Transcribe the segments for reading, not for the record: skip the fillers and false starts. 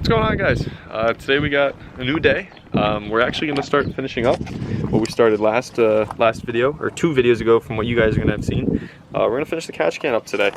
going on, guys? Today we got a new day. We're actually going to start finishing up what we started last video, or 2 videos ago from what you guys are going to have seen. We're going to finish the catch can up today.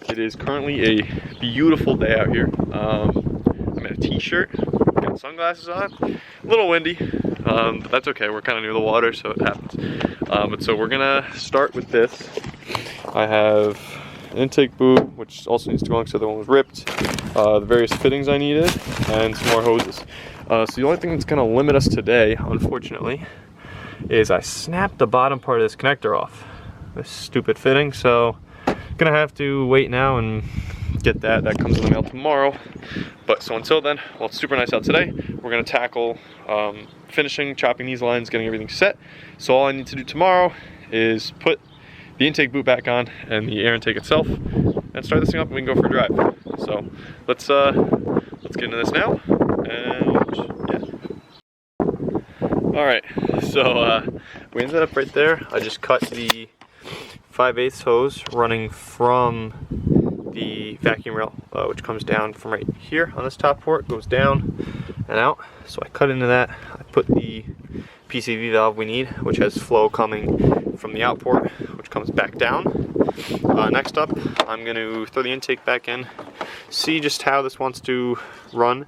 It is currently a beautiful day out here. I'm in a t-shirt, got sunglasses on, a little windy, but that's okay. We're kind of near the water, so it happens. But so we're going to start with this. I have an intake boot, which also needs to go on because the other one was ripped, the various fittings I needed, and some more hoses. So the only thing that's going to limit us today, unfortunately, is I snapped the bottom part of this connector off. This stupid fitting, so gonna have to wait now and get that. That comes in the mail tomorrow. But so until then, well, it's super nice out today. We're gonna tackle finishing, chopping these lines, getting everything set. So all I need to do tomorrow is put the intake boot back on and the air intake itself, and start this thing up, and we can go for a drive. So let's get into this now, and yeah. All right, so we ended up right there. I just cut the 5/8 hose running from the vacuum rail, which comes down from right here on this top port, goes down and out. So I cut into that. I put the PCV valve we need, which has flow coming from the out port, which comes back down. Next up, I'm going to throw the intake back in, see just how this wants to run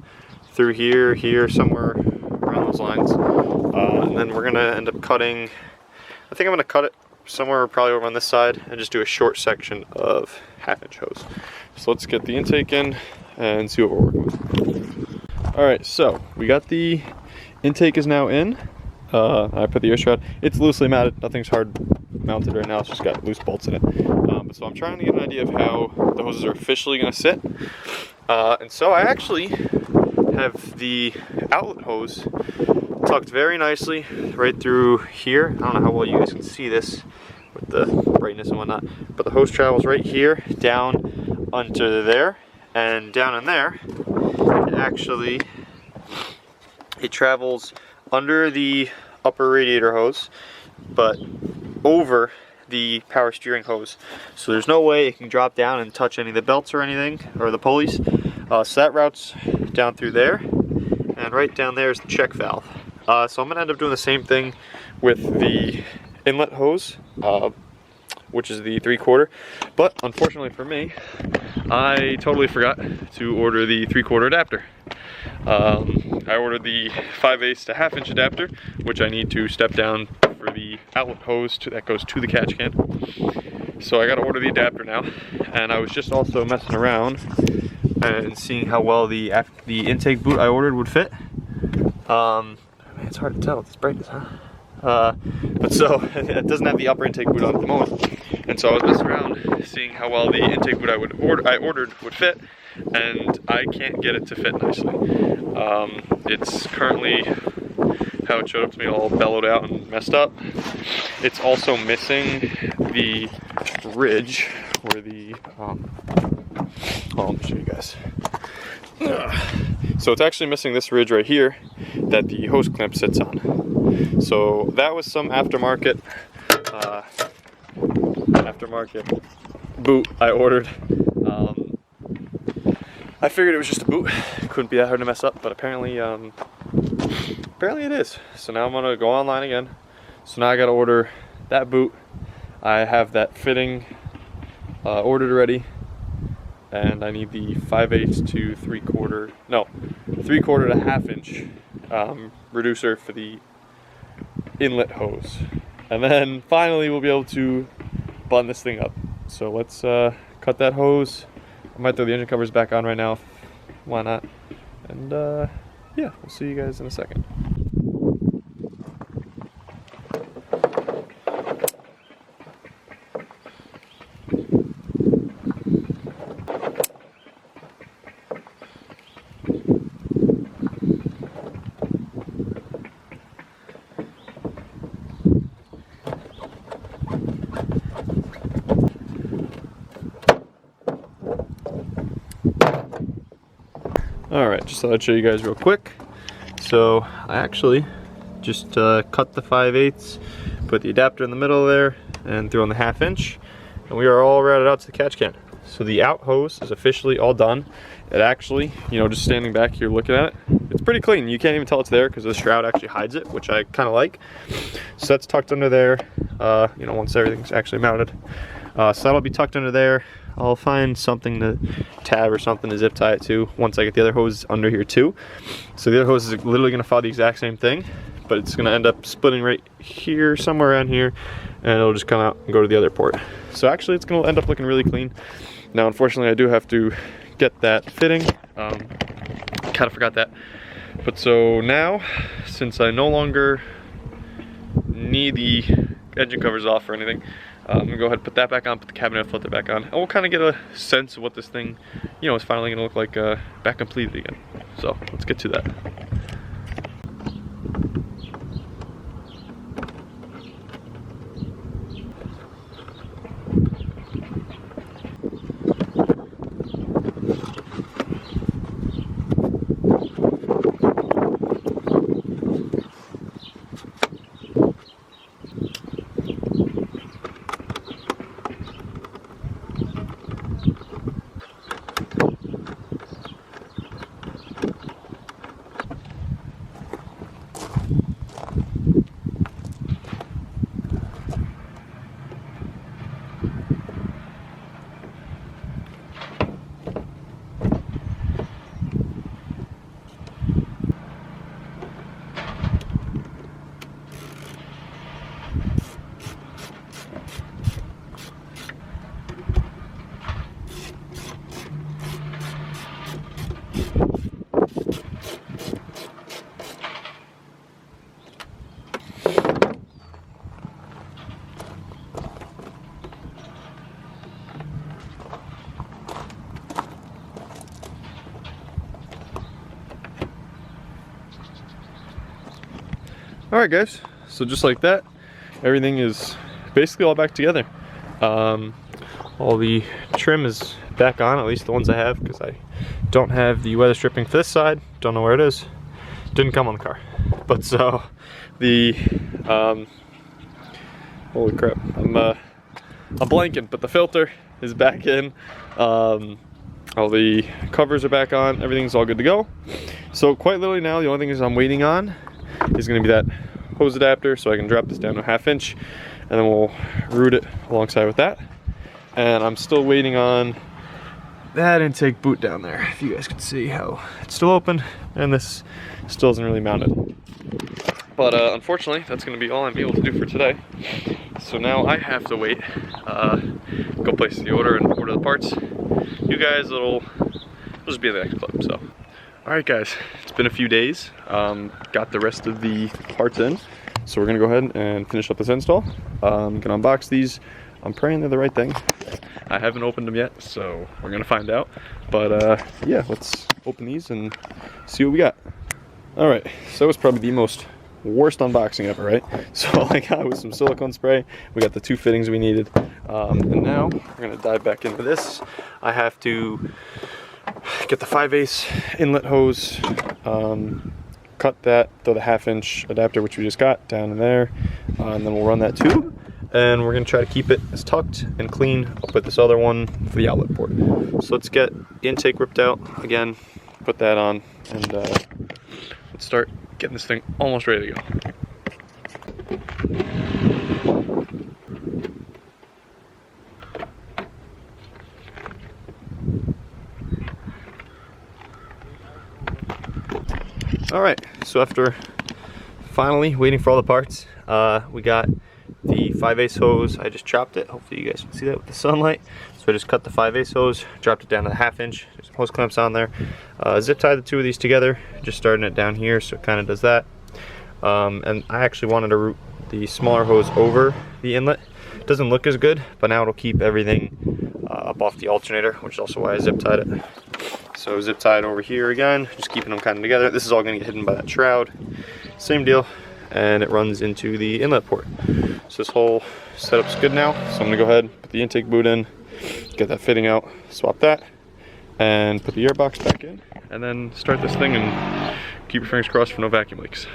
through here, somewhere around those lines. And then we're going to end up cutting, I think I'm going to cut it somewhere probably over on this side and just do a short section of 1/2-inch hose. So let's get the intake in and see what we're working with. Alright, so we got the intake is now in. I put the air shroud. It's loosely mounted, nothing's hard mounted right now, it's just got loose bolts in it. So I'm trying to get an idea of how the hoses are officially going to sit. And so I actually have the outlet hose tucked very nicely right through here. I don't know how well you guys can see this with the brightness and whatnot, but the hose travels right here, down under there, and down in there, it travels under the upper radiator hose, but over the power steering hose. So there's no way it can drop down and touch any of the belts or anything, or the pulleys. So that routes down through there, and right down there is the check valve. So I'm going to end up doing the same thing with the inlet hose, which is the 3/4. But unfortunately for me, I totally forgot to order the 3/4 adapter. I ordered the 5/8 to 1/2-inch adapter, which I need to step down for the outlet hose that goes to the catch can. So I got to order the adapter now, and I was just also messing around and seeing how well the intake boot I ordered would fit. Man, it's hard to tell with this brightness, huh? But so it doesn't have the upper intake boot on at the moment, and so I was messing around seeing how well the intake boot I ordered would fit, and I can't get it to fit nicely. It's currently how it showed up to me, all bellowed out and messed up. It's also missing the ridge where the let me show you guys. So it's actually missing this ridge right here that the hose clamp sits on. So that was some aftermarket boot I ordered. I figured it was just a boot, couldn't be that hard to mess up, but apparently it is. So now I'm gonna go online again. So now I gotta order that boot. I have that fitting ordered already, and I need the 5/8 to 3/4 to 1/2-inch reducer for the inlet hose, and then finally we'll be able to button this thing up. So let's cut that hose. I might throw the engine covers back on right now, why not? And yeah, we'll see you guys in a second. Alright, just thought I'd show you guys real quick. So I actually just cut the 5/8, put the adapter in the middle there, and threw on the 1/2-inch, and we are all routed out to the catch can. So the out hose is officially all done. It actually, you know, just standing back here looking at it, it's pretty clean. You can't even tell it's there because the shroud actually hides it, which I kind of like. So that's tucked under there, you know, once everything's actually mounted. So that'll be tucked under there. I'll find something to tab or something to zip tie it to once I get the other hose under here too. So the other hose is literally gonna follow the exact same thing, but it's gonna end up splitting right here, somewhere around here, and it'll just come out and go to the other port. So actually it's gonna end up looking really clean. Now unfortunately I do have to get that fitting. Kind of forgot that. But so now, since I no longer need the engine covers off or anything, I'm gonna go ahead and put that back on, put the cabinet filter back on, and we'll kind of get a sense of what this thing, you know, is finally gonna look like back completed again. So let's get to that. Alright guys, so just like that, everything is basically all back together. All the trim is back on, at least the ones I have, because I don't have the weather stripping for this side. Don't know where it is. Didn't come on the car. But so, the, holy crap, I'm blanking, but the filter is back in. All the covers are back on, everything's all good to go. So quite literally now, the only thing is I'm waiting on is going to be that hose adapter, so I can drop this down to a 1/2 inch, and then we'll route it alongside with that. And I'm still waiting on that intake boot down there. If you guys can see how it's still open, and this still isn't really mounted. But unfortunately, that's going to be all I'm able to do for today. So now I have to wait, go place the order and order the parts. You guys, it'll just be in the next clip. So. Alright guys, it's been a few days, got the rest of the parts in, so we're going to go ahead and finish up this install. I'm going to unbox these. I'm praying they're the right thing. I haven't opened them yet, so we're going to find out. But yeah, let's open these and see what we got. Alright, so that was probably the worst unboxing ever, right? So all I got was some silicone spray. We got the 2 fittings we needed, and now we're going to dive back into this. I have to get the 5/8 inlet hose, cut that, throw the 1/2 inch adapter, which we just got, down in there, and then we'll run that tube, and we're going to try to keep it as tucked and clean. I'll put this other one for the outlet port. So let's get the intake ripped out again, put that on, and let's start getting this thing almost ready to go. Alright, so after finally waiting for all the parts, we got the 5/8 hose. I just chopped it. Hopefully you guys can see that with the sunlight. So I just cut the 5/8 hose, dropped it down to the 1/2 inch. There's some hose clamps on there. Zip tied the 2 of these together, just starting it down here, so it kind of does that. And I actually wanted to route the smaller hose over the inlet. It doesn't look as good, but now it'll keep everything up off the alternator, which is also why I zip tied it. So zip tied over here again, just keeping them kind of together. This is all going to get hidden by that shroud. Same deal, and it runs into the inlet port. So this whole setup's good now. So I'm going to go ahead, put the intake boot in, get that fitting out, swap that, and put the air box back in, and then start this thing and keep your fingers crossed for no vacuum leaks.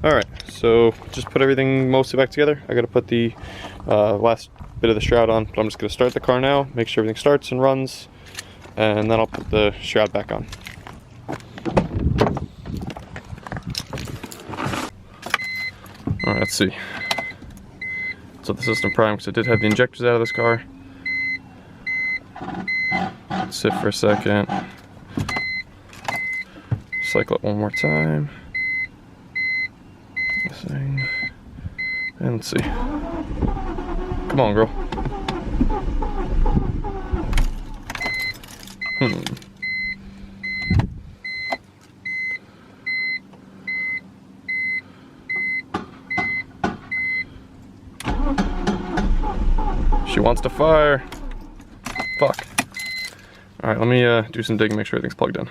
Alright, So just put everything mostly back together. I gotta put the last bit of the shroud on, but I'm just gonna start the car now, make sure everything starts and runs, and then I'll put the shroud back on. Alright, let's see. So the system prime, because I did have the injectors out of this car. Sit for a second. Cycle it one more time. This thing. And let's see. Come on, girl. She wants to fire. Fuck. Alright, let me do some digging, make sure everything's plugged in.